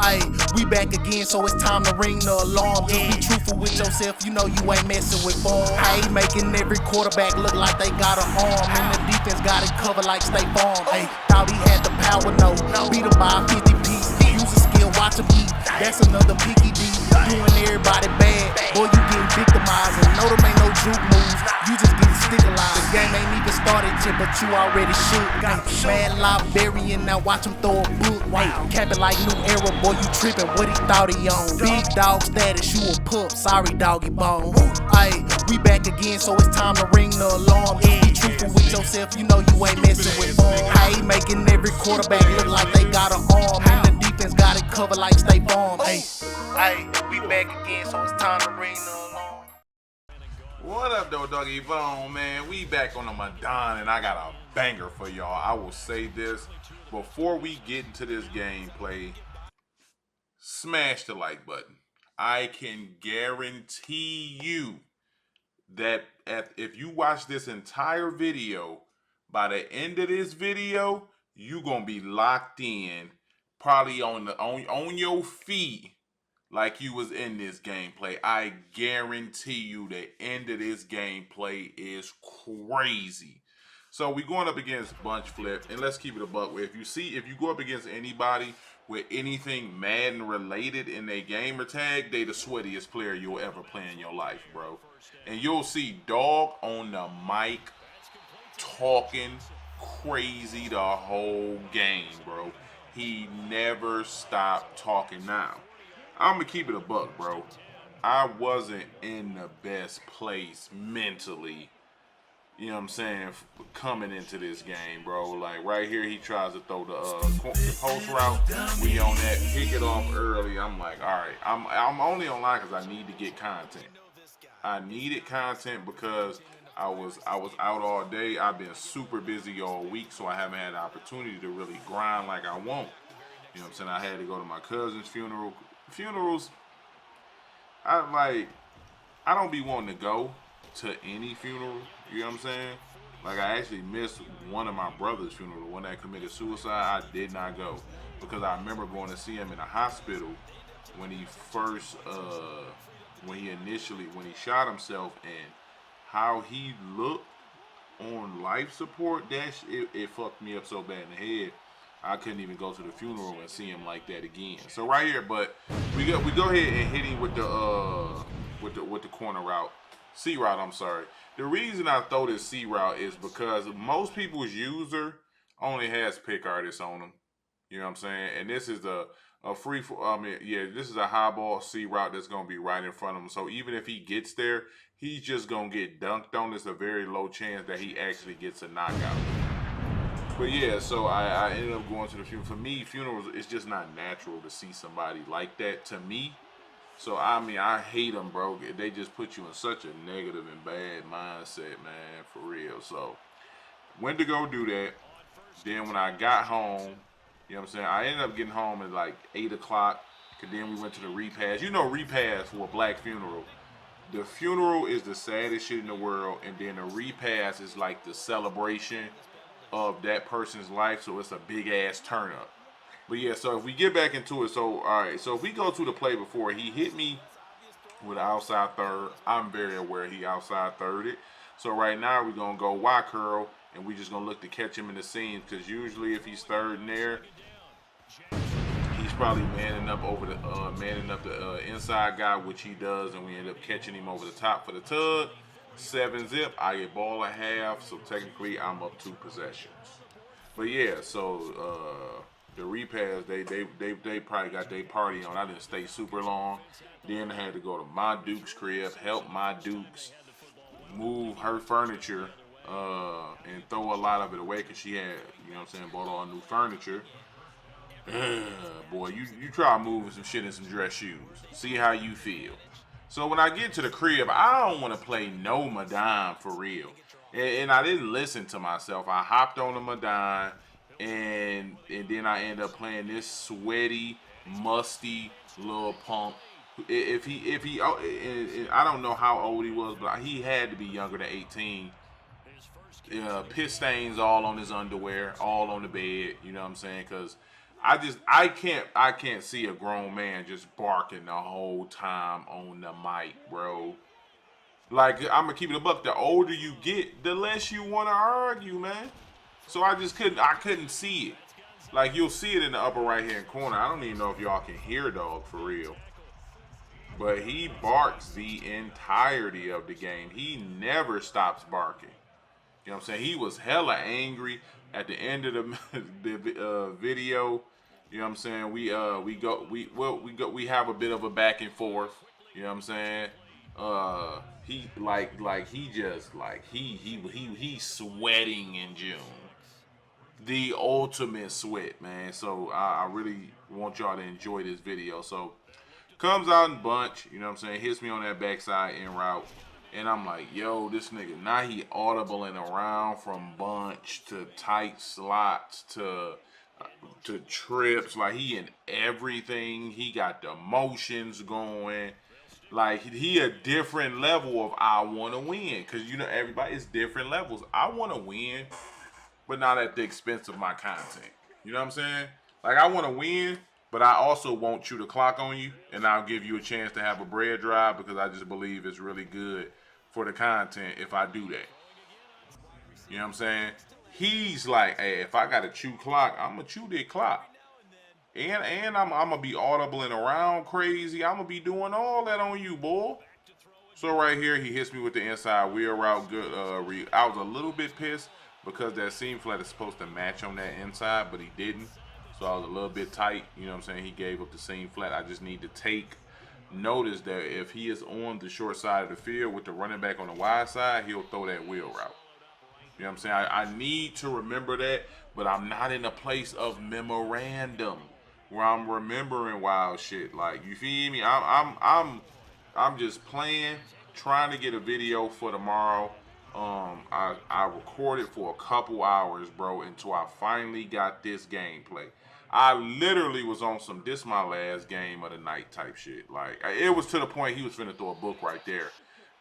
Ayy, we back again, so it's time to ring the alarm. Just be truthful with yourself, you know you ain't messing with form. Ayy, making every quarterback look like they got an arm, and the defense got it covered like State Farm. Ayy, thought he had the power, no, beat him by a 50 piece. Use a skill, watch him eat, that's another picky D. Doing everybody bad, boy you getting victimized, and no them ain't no juke moves, you just getting stigmatized. The game ain't even started yet, but you already shook. Mad librarian, now watch him throw a book. Cap it like new era, boy you trippin', what he thought he on. Big dog status, you a pup, sorry doggy bone. Ayy, we back again, so it's time to ring the alarm. Just be truthful with yourself, you know you ain't messing with form. Ayy, making every quarterback look like they got an arm, and the defense got it covered like State Farm. Ayy, we back again, so it's time to ring the alarm. What up, though, Doggy Bone, man? We back on the Madden, and I got a banger for y'all. I will say this before we get into this gameplay. Smash the like button. I can guarantee you that if you watch this entire video, by the end of this video, you gonna be locked in, probably on your feet, like you was in this gameplay. I guarantee you the end of this gameplay is crazy. So we going up against Bunch Flip, and let's keep it a buck. If you go up against anybody with anything Madden related in their gamer tag, they the sweatiest player you'll ever play in your life, bro. And you'll see Dog on the mic talking crazy the whole game, bro. He never stopped talking. Now, I'm gonna keep it a buck, bro. I wasn't in the best place mentally, you know what I'm saying, coming into this game, bro. Like right here, he tries to throw the post route. We on that, kick it off early. I'm like, all right, I'm only online because I need to get content. I needed content because I was out all day. I've been super busy all week, so I haven't had the opportunity to really grind like I want. You know what I'm saying? I had to go to my cousin's funeral. Funerals, I don't be wanting to go to any funeral, you know what I'm saying? Like, I actually missed one of my brother's funeral, the one that committed suicide. I did not go because I remember going to see him in the hospital when he first when he shot himself, and how he looked on life support. It fucked me up so bad in the head. I couldn't even go to the funeral and see him like that again. So right here, but we go ahead and hit him with the corner route, C route. I'm sorry. The reason I throw this C route is because most people's user only has pick artists on them. You know what I'm saying? And this is a free. This is a high ball C route that's gonna be right in front of him. So even if he gets there, he's just gonna get dunked on. It's a very low chance that he actually gets a knockout. But yeah, so I ended up going to the funeral. For me, funerals, it's just not natural to see somebody like that to me. So, I mean, I hate them, bro. They just put you in such a negative and bad mindset, man, for real. So, went to go do that. Then when I got home, you know what I'm saying, I ended up getting home at like 8 o'clock. Because then we went to the repast. You know, repast for a black funeral. The funeral is the saddest shit in the world. And then the repast is like the celebration of that person's life, so it's a big ass turn up. But yeah, so if we get back into it, so all right, so if we go to the play before, he hit me with an outside third. I'm very aware he outside thirded. So right now we're gonna go Y curl, and we just gonna look to catch him in the seams, because usually if he's third in there, he's probably manning up the inside guy, which he does, and we end up catching him over the top for the tug. 7-zip, I get ball a half, so technically I'm up 2 possessions. But yeah, so the repass, they probably got their party on. I didn't stay super long. Then I had to go to my Duke's crib, help my Duke's move her furniture, and throw a lot of it away because she had, you know what I'm saying, bought all new furniture. Boy, you try moving some shit in some dress shoes. See how you feel. So when I get to the crib, I don't want to play no Madden for real. And I didn't listen to myself. I hopped on the Madden, and then I end up playing this sweaty, musty little punk. If he, I don't know how old he was, but he had to be younger than 18. Piss stains all on his underwear, all on the bed. You know what I'm saying? Because I can't see a grown man just barking the whole time on the mic, bro. Like, I'm gonna keep it a buck. The older you get, the less you want to argue, man. So I couldn't see it. Like, you'll see it in the upper right hand corner. I don't even know if y'all can hear dog for real. But he barks the entirety of the game. He never stops barking. You know what I'm saying? He was hella angry at the end of the video. You know what I'm saying? We have a bit of a back and forth. You know what I'm saying? He's sweating in June. The ultimate sweat, man. So I really want y'all to enjoy this video. So comes out in bunch, you know what I'm saying? Hits me on that backside in route. And I'm like, yo, this nigga, now he audibling around from bunch to tight slots to trips. Like, he in everything. He got the motions going. Like, he a different level of I want to win. Because, you know, everybody is different levels. I want to win, but not at the expense of my content. You know what I'm saying? Like, I want to win, but I also won't chew the clock on you, and I'll give you a chance to have a bread drive because I just believe it's really good for the content if I do that. You know what I'm saying? He's like, hey, if I got to chew clock, I'm going to chew the clock. And I'm going to be audibling around crazy. I'm going to be doing all that on you, boy. So right here, he hits me with the inside wheel route. Good. I was a little bit pissed because that seam flat is supposed to match on that inside, but he didn't. So I was a little bit tight. You know what I'm saying? He gave up the seam flat. I just need to take notice that if he is on the short side of the field with the running back on the wide side, he'll throw that wheel route. You know what I'm saying? I need to remember that, but I'm not in a place of memorandum where I'm remembering wild shit. Like, you feel me? I'm just playing, trying to get a video for tomorrow. I recorded for a couple hours, bro, until I finally got this gameplay. I literally was on some this my last game of the night type shit. Like, it was to the point he was finna throw a book right there.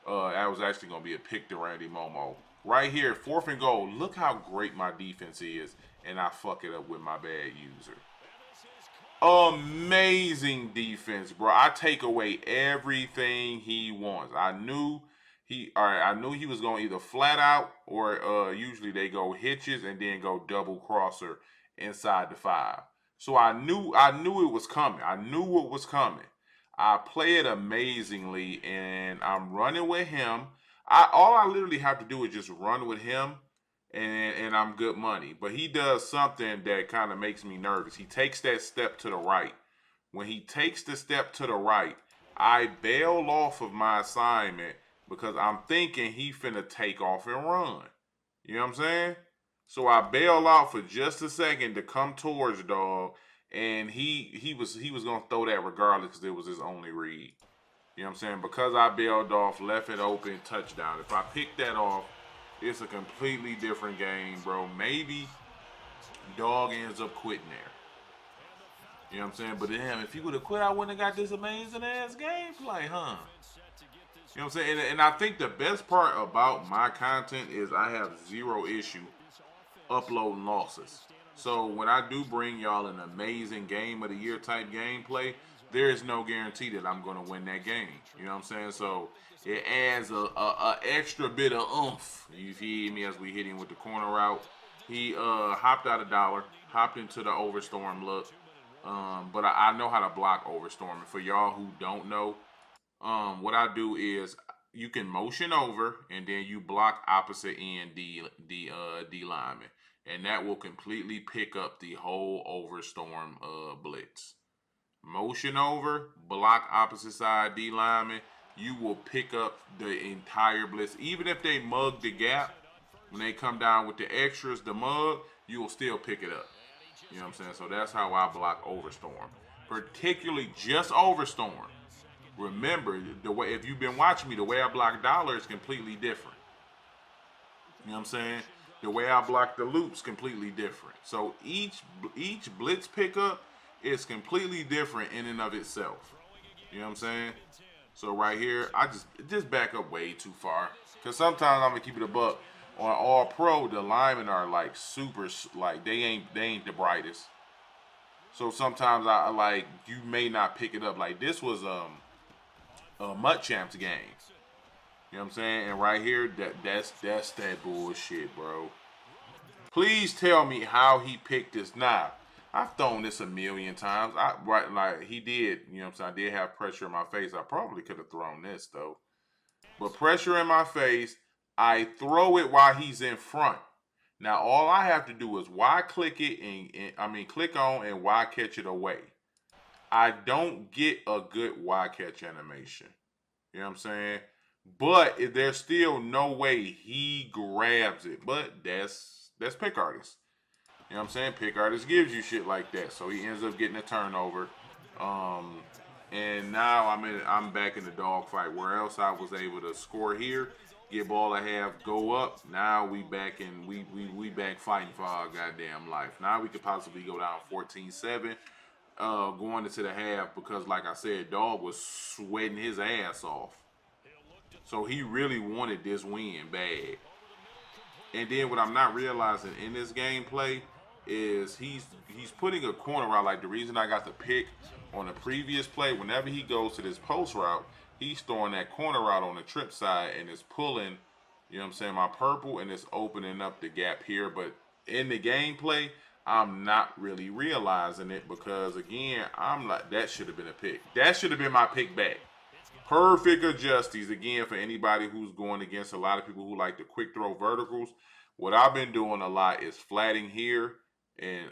That was actually gonna be a pick to Randy Momo. Right here, 4th and goal. Look how great my defense is, and I fuck it up with my bad user. Amazing defense, bro. I take away everything he wants. I knew he was gonna either flat out or usually they go hitches and then go double crosser inside the 5. So I knew it was coming. I knew what was coming. I play it amazingly, and I'm running with him. All I literally have to do is just run with him, and I'm good money. But he does something that kind of makes me nervous. He takes that step to the right. When he takes the step to the right, I bail off of my assignment because I'm thinking he finna take off and run. You know what I'm saying? So I bail out for just a second to come towards dog, and he was gonna throw that regardless because it was his only read. You know what I'm saying? Because I bailed off, left it open, touchdown. If I pick that off, it's a completely different game, bro. Maybe dog ends up quitting there. You know what I'm saying? But damn, if he would have quit, I wouldn't have got this amazing ass gameplay, huh? You know what I'm saying? And I think the best part about my content is I have zero issue uploading losses. So when I do bring y'all an amazing game of the year type gameplay, there is no guarantee that I'm going to win that game. You know what I'm saying? So it adds a extra bit of oomph. You feel me? As we hit him with the corner route. He hopped out $1, hopped into the overstorm look. But I know how to block overstorm. And for y'all who don't know, what I do is you can motion over and then you block opposite end D lineman. And that will completely pick up the whole overstorm blitz. Motion over, block opposite side D lineman, you will pick up the entire blitz. Even if they mug the gap, when they come down with the extras, the mug, you will still pick it up. You know what I'm saying? So that's how I block overstorm. Particularly just overstorm. Remember, the way, if you've been watching me, the way I block dollar is completely different. You know what I'm saying? The way I block the loops completely different. So each blitz pickup is completely different in and of itself. You know what I'm saying? So right here, I just back up way too far. Because sometimes I'm going to keep it a buck. On All Pro, the linemen are like super, like they ain't the brightest. So sometimes I like, you may not pick it up. Like this was a Mutt Champs game. You know what I'm saying? And right here, that's that bullshit, bro. Please tell me how he picked this. Nah, I've thrown this a million times. Like he did, you know what I'm saying? I did have pressure in my face. I probably could have thrown this though. But pressure in my face, I throw it while he's in front. Now all I have to do is Y click it and click on and Y catch it away. I don't get a good Y catch animation. You know what I'm saying? But there's still no way he grabs it. But that's pick artist. You know what I'm saying? Pick artist gives you shit like that. So he ends up getting a turnover. And now I'm back in the dog fight. Where else I was able to score here, get ball a half, go up. Now we back in we back fighting for our goddamn life. Now we could possibly go down 14-7 going into the half, because like I said, dog was sweating his ass off. So he really wanted this win bad. And then what I'm not realizing in this gameplay is he's putting a corner route. Like the reason I got the pick on the previous play, whenever he goes to this post route, he's throwing that corner route on the trip side and it's pulling, you know what I'm saying, my purple, and it's opening up the gap here. But in the gameplay, I'm not really realizing it, because again, I'm like, that should have been a pick. That should have been my pick back. Perfect adjusties. Again, for anybody who's going against a lot of people who like the quick throw verticals, what I've been doing a lot is flatting here. And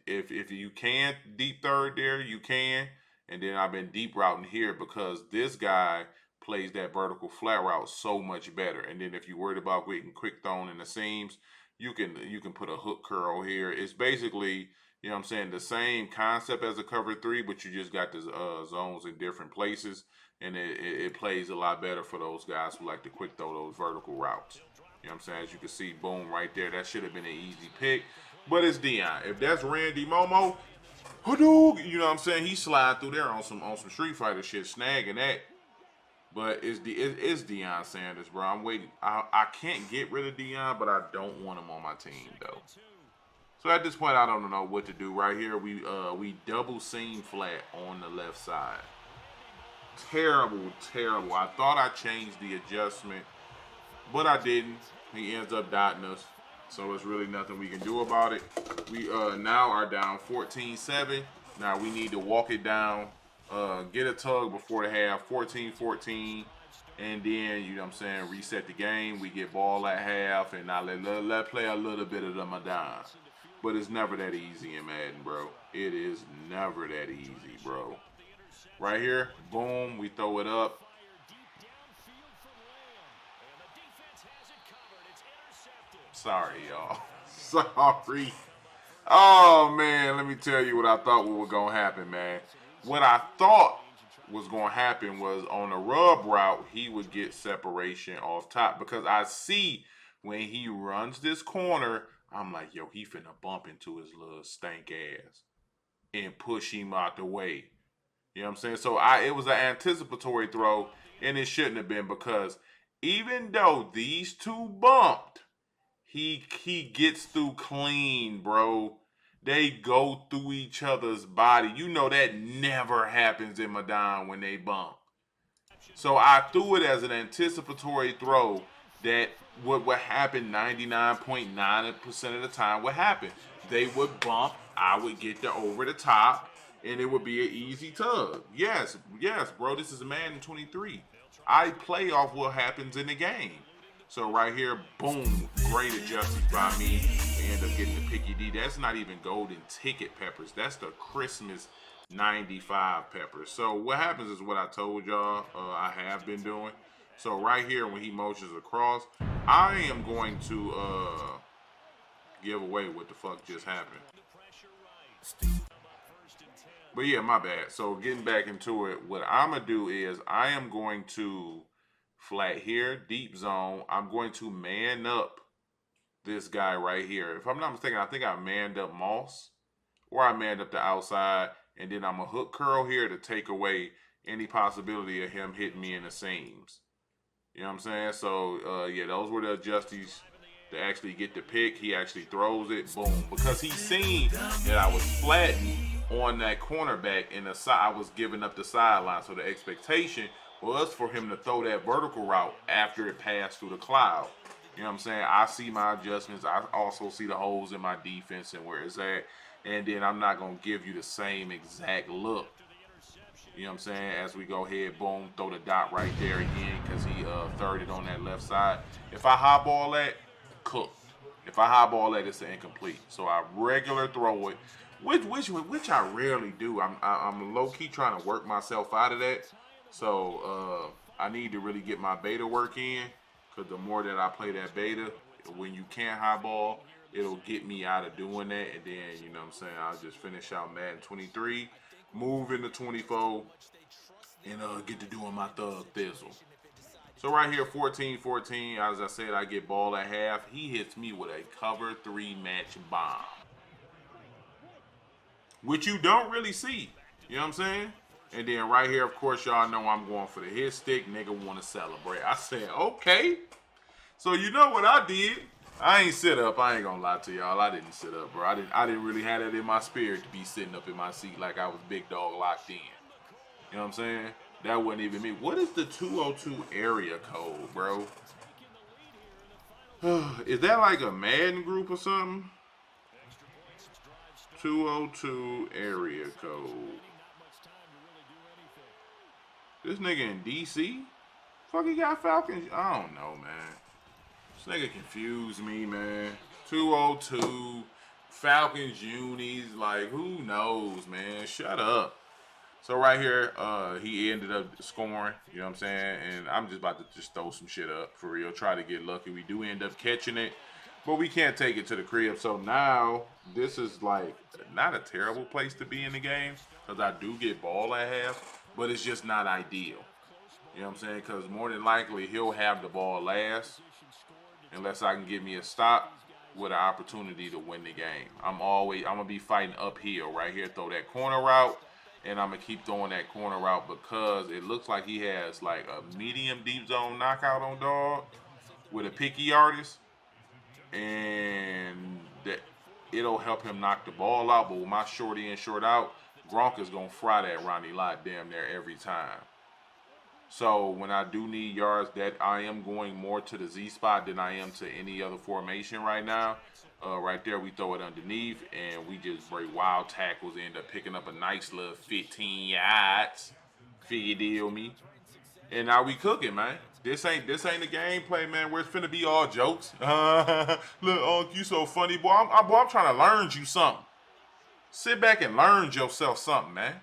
if you can deep third there, you can. And then I've been deep routing here, because this guy plays that vertical flat route so much better. And then if you're worried about getting quick thrown in the seams, you can put a hook curl here. It's basically, you know what I'm saying, the same concept as a cover 3, but you just got the zones in different places. And it plays a lot better for those guys who like to quick throw those vertical routes. You know what I'm saying? As you can see, boom, right there. That should have been an easy pick. But it's Dion. If that's Randy Momo, you know what I'm saying? He slide through there on some Street Fighter shit, snagging that. But it's Deion Sanders, bro. I'm waiting. I can't get rid of Deion, but I don't want him on my team though. So at this point, I don't know what to do. Right here, we double seam flat on the left side. Terrible. I thought I changed the adjustment, but I didn't. He ends up dotting us, so it's really nothing we can do about it. We now are down 14-7. Now we need to walk it down, get a tug before the half, 14-14, and then, you know what I'm saying, reset the game. We get ball at half, and now let play a little bit of the madden. But it's never that easy in Madden, bro. It is never that easy, bro. Right here, boom, we throw it up. Sorry, y'all. Sorry. Oh, man, let me tell you what I thought was going to happen, man. What I thought was going to happen was on the rub route, he would get separation off top. Because I see when he runs this corner, I'm like, yo, he finna bump into his little stank ass and push him out the way. You know what I'm saying? So it was an anticipatory throw, and it shouldn't have been, because even though these two bumped, he gets through clean, bro. They go through each other's body. You know that never happens in Madden when they bump. So I threw it as an anticipatory throw that what would happen 99.9% of the time would happen. They would bump, I would get the over the top, and it would be an easy tug. Yes, bro, this is Madden 23. I play off what happens in the game. So right here, boom, great adjustments by me. We end up getting the Picky D. That's not even golden ticket peppers. That's the Christmas 95 peppers. So what happens is what I told y'all I have been doing. So right here, when he motions across, I am going to give away what the fuck just happened. But yeah, my bad. So getting back into it, what I'm going to do is I am going to flat here, deep zone. I'm going to man up this guy right here. If I'm not mistaken, I think I manned up Moss, or I manned up the outside, and then I'm a hook curl here to take away any possibility of him hitting me in the seams. You know what I'm saying? So, yeah, those were the adjusties to actually get the pick. He actually throws it, boom. Because he seen that I was flattened, on that cornerback, and the side I was giving up the sideline. So the expectation was for him to throw that vertical route after it passed through the cloud. You know what I'm saying? I see my adjustments. I also see the holes in my defense and where it's at. And then I'm not going to give you the same exact look. You know what I'm saying? As we go ahead, boom, throw the dot right there again because he thirded on that left side. If I high ball that, cook. If I high ball that, it's an incomplete. So I regular throw it, which I rarely do. I'm low key trying to work myself out of that. So I need to really get my beta work in, because the more that I play that beta, when you can't high ball, it'll get me out of doing that. And then, you know what I'm saying, I'll just finish out Madden 23, move into 24, and get to doing my thug thizzle. So right here, 14-14, as I said, I get ball at half. He hits me with a cover 3 match bomb, which you don't really see. You know what I'm saying? And then right here, of course, y'all know I'm going for the hit stick. Nigga want to celebrate. I said, okay. So you know what I did? I ain't sit up. I ain't gonna lie to y'all. I didn't sit up, bro. I didn't really have that in my spirit to be sitting up in my seat like I was big dog locked in. You know what I'm saying? That wasn't even me. What is the 202 area code, bro? Is that like a Madden group or something? 202 area code. This nigga in DC? Fuck, he got Falcons? I don't know, man. This nigga confused me, man. 202 Falcons unis, like, who knows, man? Shut up. So right here, he ended up scoring, you know what I'm saying? And I'm just about to just throw some shit up for real, try to get lucky. We do end up catching it, but we can't take it to the crib. So now, this is like not a terrible place to be in the game, because I do get ball at half, but it's just not ideal. You know what I'm saying? Because more than likely, he'll have the ball last, unless I can get me a stop with an opportunity to win the game. I'm gonna be fighting uphill right here. Throw that corner route, and I'm gonna keep throwing that corner route because it looks like he has like a medium deep zone knockout on dog with a picky artist, and that it'll help him knock the ball out. But with my short in, short out, Gronk is gonna fry that Ronnie Lott damn near every time. So when I do need yards, that I am going more to the Z spot than I am to any other formation right now. Right there, we throw it underneath, and we just break wild tackles, end up picking up a nice little 15 yards. Figure deal me. And now we cooking, man. This ain't the gameplay, man, where it's finna be all jokes. Look, you so funny, boy. I'm trying to learn you something. Sit back and learn yourself something, man.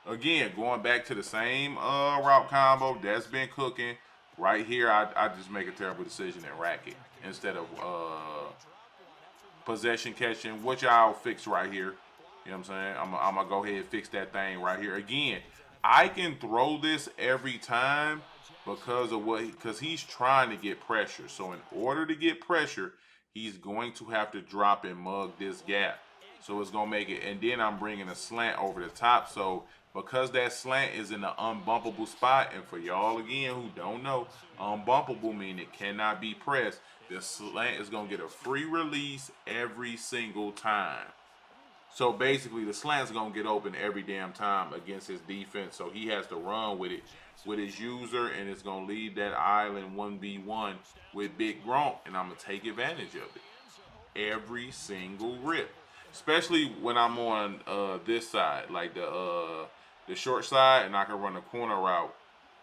Again, going back to the same route combo that's been cooking. Right here, I just make a terrible decision and rack it instead of possession catching, which I'll fix right here. You know what I'm saying? I'm going to go ahead and fix that thing right here. Again, I can throw this every time because he's trying to get pressure. So in order to get pressure, he's going to have to drop and mug this gap. So it's going to make it, and then I'm bringing a slant over the top. So because that slant is in the unbumpable spot, and for y'all again who don't know, unbumpable means it cannot be pressed. The slant is going to get a free release every single time. So basically the slant is going to get open every damn time against his defense. So he has to run with it with his user, and it's going to leave that island 1v1 with Big Gronk, and I'm going to take advantage of it every single rip. Especially when I'm on this side, like the short side, and I can run a corner route.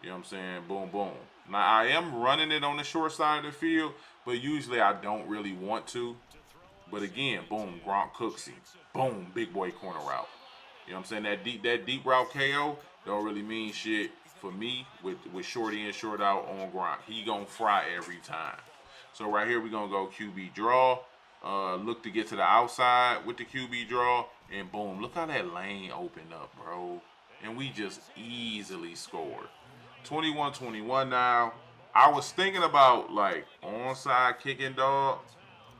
You know what I'm saying? Boom, boom. Now, I am running it on the short side of the field, but usually I don't really want to. But again, boom, Gronk cooks him. Boom, big boy corner route. You know what I'm saying? That deep route KO don't really mean shit for me with short in, short out on Gronk. He gonna fry every time. So right here, we're gonna go QB draw. Look to get to the outside with the QB draw, and boom, look how that lane opened up, bro. And we just easily scored. 21-21 now. I was thinking about like onside kicking, dog,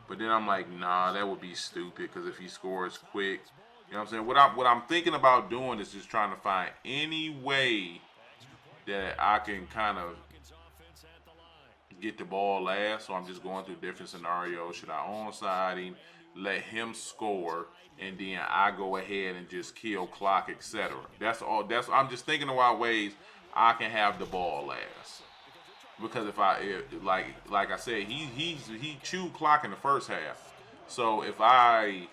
but then I'm like, nah, that would be stupid because if he scores quick, you know what I'm saying? What I'm thinking about doing is just trying to find any way that I can kind of get the ball last. So I'm just going through different scenarios. Should I onside him? let him score, and then I go ahead and just kill clock, etc. That's all. I'm just thinking about ways I can have the ball last. Because like I said, he chewed clock in the first half. So if I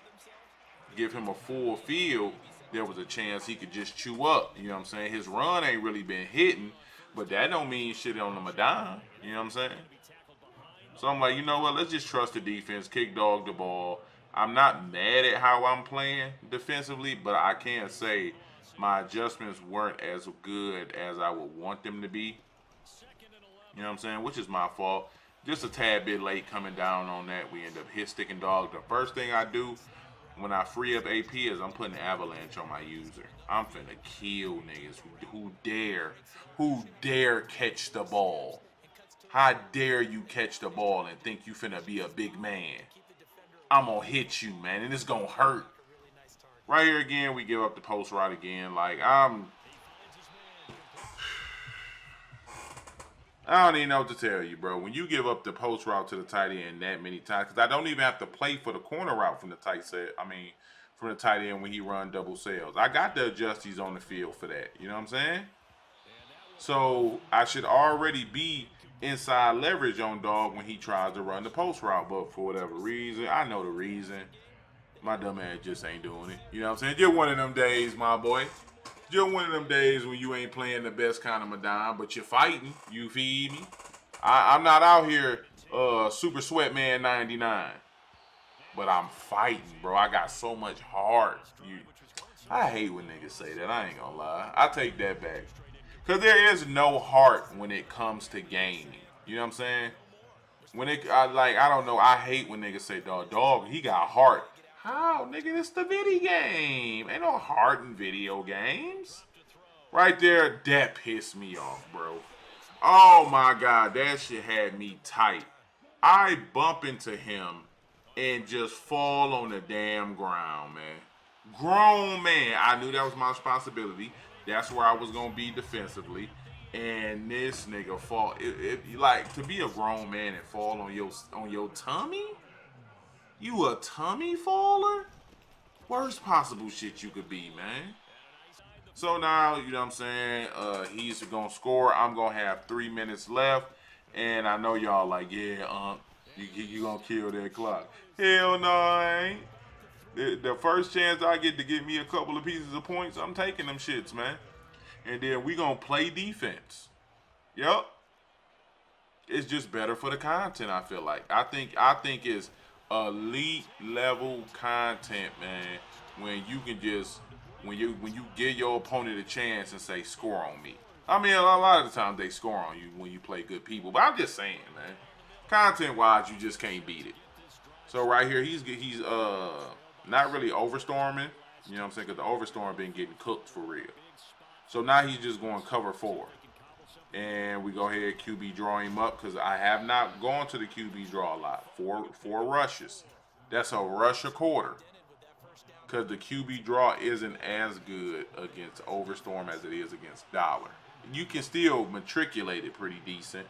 give him a full field, there was a chance he could just chew up. You know what I'm saying? His run ain't really been hitting, but that don't mean shit on the Madon. You know what I'm saying? So I'm like, you know what? Let's just trust the defense, kick dog the ball. I'm not mad at how I'm playing defensively, but I can't say my adjustments weren't as good as I would want them to be. You know what I'm saying? Which is my fault. Just a tad bit late coming down on that. We end up hit sticking dog. The first thing I do when I free up AP is I'm putting avalanche on my user. I'm finna kill niggas who dare catch the ball. How dare you catch the ball and think you finna be a big man? I'm gonna hit you, man, and it's gonna hurt. Right here again, we give up the post route again. Like, I don't even know what to tell you, bro. When you give up the post route to the tight end that many times, because I don't even have to play for the corner route from the tight end when he run double sails. I got the adjusties on the field for that. You know what I'm saying? So I should already be inside leverage on dog when he tries to run the post route. But for whatever reason, I know the reason. My dumb ass just ain't doing it. You know what I'm saying? Just one of them days, my boy. Just one of them days when you ain't playing the best kind of Madon, but you're fighting. You feed me? I'm not out here Super Sweatman 99. But I'm fighting, bro. I got so much heart. I hate when niggas say that. I ain't gonna lie. I take that back. Because there is no heart when it comes to gaming. You know what I'm saying? I don't know. I hate when niggas say, dog, he got heart. How, nigga? It's the video game. Ain't no heart in video games. Right there, that pissed me off, bro. Oh my God, that shit had me tight. I bump into him and just fall on the damn ground, man. Grown man. I knew that was my responsibility. That's where I was gonna be defensively. And this nigga fall. Like, to be a grown man and fall on your tummy? You a tummy faller? Worst possible shit you could be, man. So now, you know what I'm saying, he's going to score. I'm going to have 3 minutes left. And I know y'all like, yeah, you going to kill that clock. Hell no, I ain't. The first chance I get to get me a couple of pieces of points, I'm taking them shits, man. And then we going to play defense. Yup. It's just better for the content, I feel like. I think it's elite level content, man, when you can just when you give your opponent a chance and say score on me. I mean, a lot of the time they score on you when you play good people, but I'm just saying, man, content wise you just can't beat it. So right here he's not really overstorming, you know what I'm saying, because the overstorm been getting cooked for real. So now he's just going cover 4. And we go ahead QB draw him up because I have not gone to the QB draw a lot. Four rushes. That's a rush a quarter. Because the QB draw isn't as good against Overstorm as it is against Dollar. You can still matriculate it pretty decent.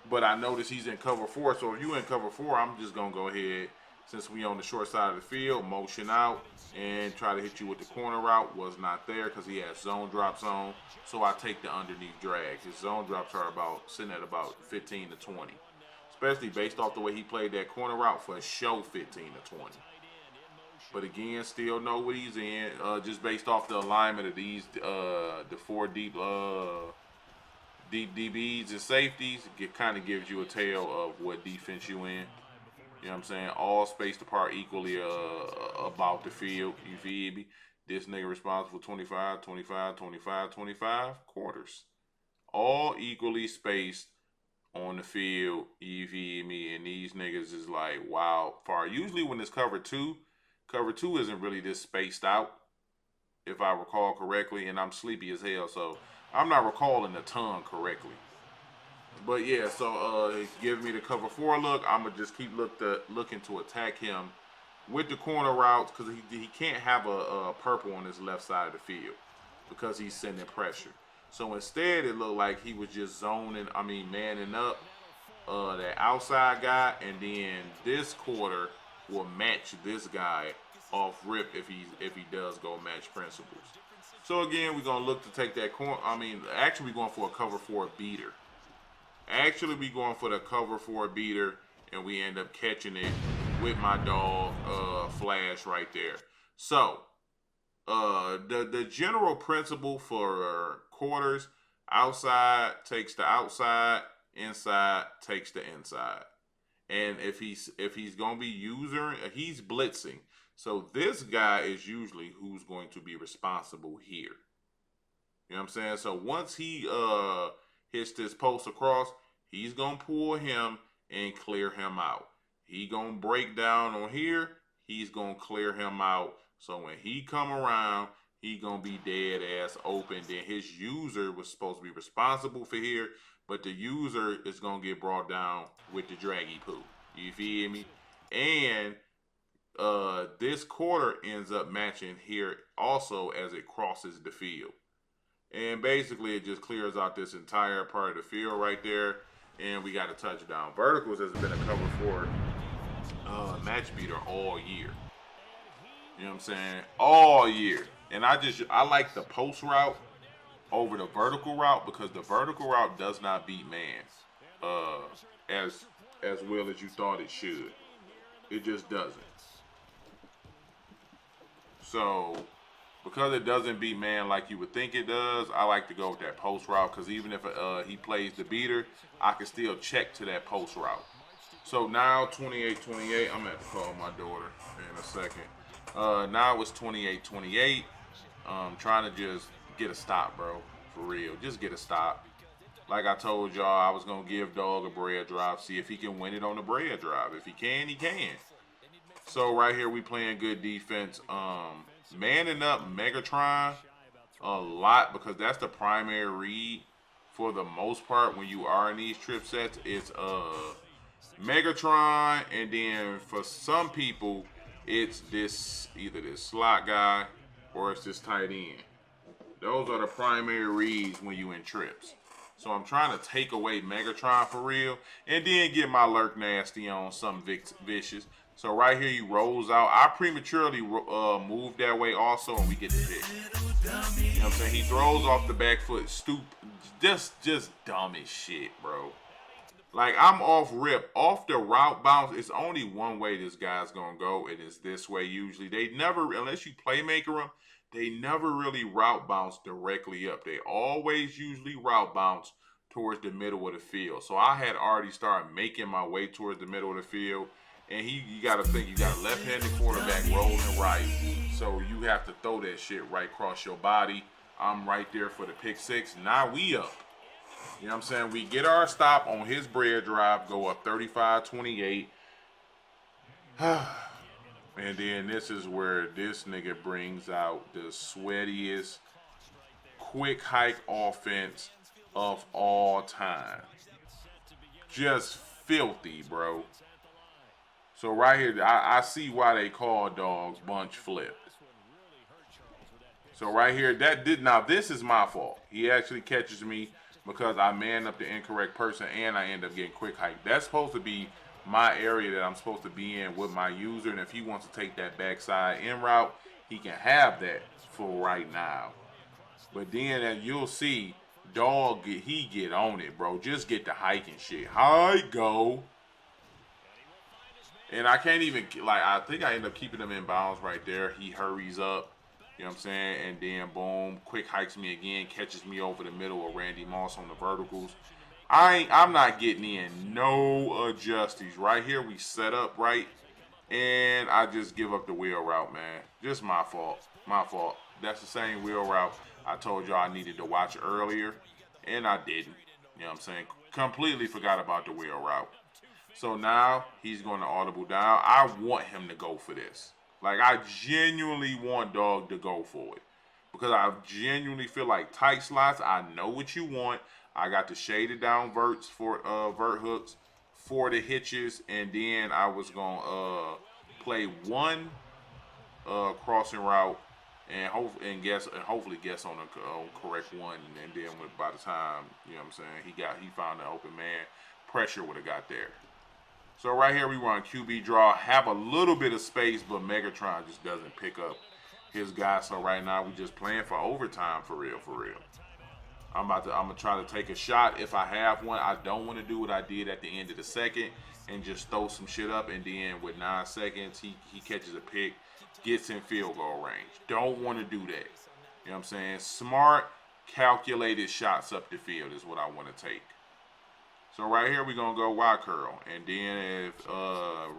But I notice he's in cover 4. So if you in cover 4, I'm just going to go ahead, since we on the short side of the field, motion out and try to hit you with the corner route. Was not there because he has zone drops on. So I take the underneath drag. His zone drops are sitting at about 15 to 20. Especially based off the way he played that corner route, for a show 15 to 20. But again, still know what he's in. Just based off the alignment of these, the 4 deep DBs and safeties, it kind of gives you a tale of what defense you in. You know what I'm saying? All spaced apart equally about the field. You feel me? This nigga responsible for 25, 25, 25, 25 quarters. All equally spaced on the field. You feel me? And these niggas is like wild far. Usually when it's cover 2 isn't really this spaced out, if I recall correctly. And I'm sleepy as hell, so I'm not recalling the ton correctly. But yeah, so give me the cover 4 look. I'm gonna just keep looking to attack him with the corner routes, because he can't have a purple on his left side of the field because he's sending pressure. So instead, it looked like he was just manning up that outside guy. And then this quarter, will match this guy off rip if he does go match principles. So again, we're gonna look to take that corner. I mean, actually, we're going for a cover for a beater. Actually, we going for the cover for a beater, and we end up catching it with my dog Flash right there. So the general principle for quarters: outside takes the outside, inside takes the inside. And if he's gonna be he's blitzing. So this guy is usually who's going to be responsible here. You know what I'm saying? So once he hits this post across, he's gonna pull him and clear him out. He gonna break down on here. He's gonna clear him out. So when he come around, he gonna be dead ass open. Then his user was supposed to be responsible for here, but the user is gonna get brought down with the draggy poo. You feel me? And this quarter ends up matching here also as it crosses the field. And basically, it just clears out this entire part of the field right there. And we got a touchdown. Verticals has been a cover for match beater all year. You know what I'm saying? All year. And I like the post route over the vertical route because the vertical route does not beat man as well as you thought it should. It just doesn't. So because it doesn't beat man like you would think it does, I like to go with that post route because even if he plays the beater, I can still check to that post route. So now 28-28. I'm going to have to call my daughter in a second. Now it's 28-28. Trying to just get a stop, bro. For real. Just get a stop. Like I told y'all, I was going to give dog a bread drive. See if he can win it on the bread drive. If he can, he can. So right here we playing good defense. Manning up Megatron a lot because that's the primary read for the most part when you are in these trip sets. It's Megatron, and then for some people it's either this slot guy or it's this tight end. Those are the primary reads when you in trips. So I'm trying to take away Megatron for real and then get my lurk nasty on something vicious. So right here he rolls out. I prematurely moved that way also, and we get the pick. You know what I'm saying? He throws off the back foot, just dumb as shit, bro. Like I'm off rip, off the route bounce. It's only one way this guy's gonna go. It is this way usually. They never, unless you playmaker them, they never really route bounce directly up. They always usually route bounce towards the middle of the field. So I had already started making my way towards the middle of the field. And you got to think, you got a left-handed quarterback rolling right. So you have to throw that shit right across your body. I'm right there for the pick six. Now we up. You know what I'm saying? We get our stop on his bread drive, go up 35-28. And then this is where this nigga brings out the sweatiest quick hike offense of all time. Just filthy, bro. So right here, I see why they call dogs bunch flipped. So right here, now this is my fault. He actually catches me because I man up the incorrect person and I end up getting quick hike. That's supposed to be my area that I'm supposed to be in with my user. And if he wants to take that backside in route, he can have that for right now. But then as you'll see, dog, he get on it, bro. Just get the hike and shit. Hike, go. And I can't even, I think I end up keeping him in bounds right there. He hurries up, you know what I'm saying? And then, boom, quick hikes me again, catches me over the middle of Randy Moss on the verticals. I'm not getting in no adjusties. Right here, we set up right, and I just give up the wheel route, man. Just my fault. My fault. That's the same wheel route I told y'all I needed to watch earlier, and I didn't. You know what I'm saying? Completely forgot about the wheel route. So now he's going to audible down. I want him to go for this. Like, I genuinely want dog to go for it. Because I genuinely feel like tight slots, I know what you want. I got the shaded down verts for vert hooks for the hitches. And then I was going to play one crossing route and hopefully guess on the correct one. And then by the time, you know what I'm saying, he found the open man, pressure would have got there. So right here we run QB draw, have a little bit of space, but Megatron just doesn't pick up his guy. So right now we just playing for overtime for real, for real. I'm gonna try to take a shot if I have one. I don't want to do what I did at the end of the second and just throw some shit up, and then with 9 seconds he catches a pick, gets in field goal range. Don't want to do that. You know what I'm saying? Smart, calculated shots up the field is what I want to take. So right here we're gonna go Y curl, and then if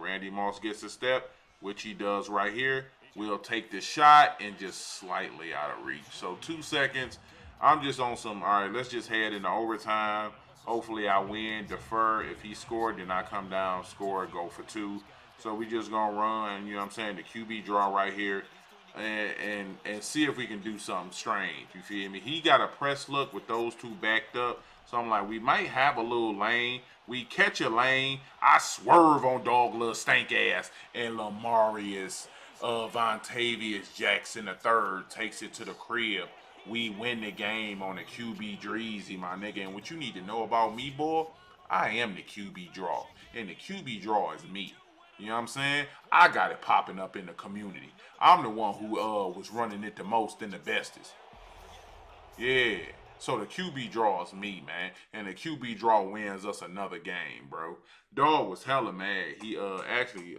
Randy Moss gets a step, which he does right here, we'll take the shot and just slightly out of reach. So 2 seconds. I'm just on some, all right, let's just head into overtime. Hopefully I win, defer. If he scored, then I come down, score, go for 2. So we just gonna run, you know what I'm saying, the QB draw right here and see if we can do something strange. You feel me? He got a press look with those 2 backed up. So I'm like, we might have a little lane. We catch a lane. I swerve on dog little stank ass, and Lamarius Vontavious Jackson III takes it to the crib. We win the game on the QB Dreezy, my nigga. And what you need to know about me, boy, I am the QB draw. And the QB draw is me. You know what I'm saying? I got it popping up in the community. I'm the one who was running it the most and the bestest. Yeah. So the QB draw is me, man. And the QB draw wins us another game, bro. Dog was hella mad. He actually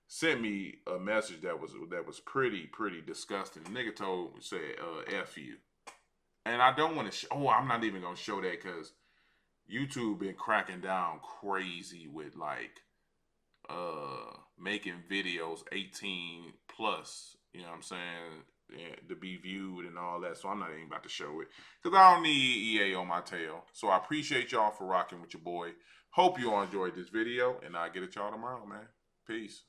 sent me a message that was pretty disgusting. The nigga said F you. And I don't want to I'm not even gonna show that because YouTube been cracking down crazy with like making videos 18 plus, you know what I'm saying, to be viewed and all that. So I'm not even about to show it because I don't need EA on my tail. So I appreciate y'all for rocking with your boy. Hope you all enjoyed this video, and I'll get at y'all tomorrow, man. Peace.